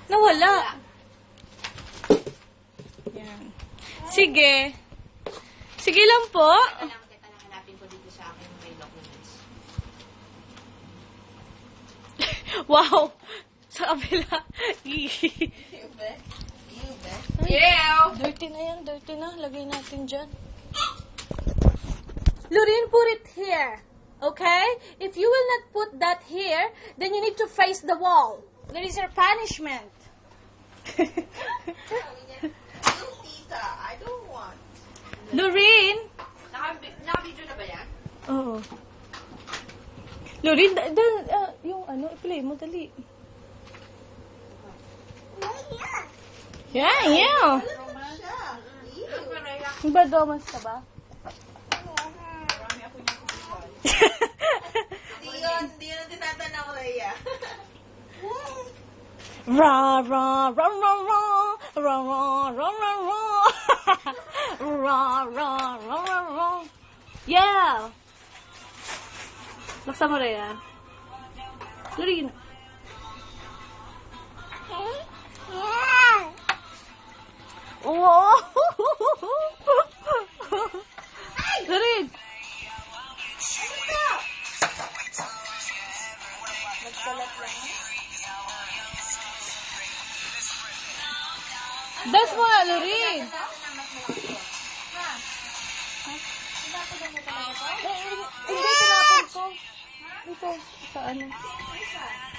Nawala. Yan. Sige. Sige lang po. Hanapin ko dito sa akin may documents. Wow. Sa kabila. Yeah! Dirty na yan. Dirty na. Lagay natin dyan. Lorraine, put it here. Okay? If you will not put that here, then you need to face the wall. That is your punishment. Tita, I don't want. Lorraine. Naka-video na ba yan? Oo. Lorraine, yung ano, i-play mo, dali. Yeah, yeah. Ba, domas ka ba? Hindi yun tinatanaw ko iya. Ra ra ra ra ra ra ra ra ra ra ra ra ra ra ra. Yeah. Laksa mo rin yan. Lorraine. Wow. Lorraine. Das mo nga, Lorraine. Hindi, tinapon ko. Dito, sa ano.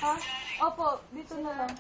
Ha? Opo, dito na lang.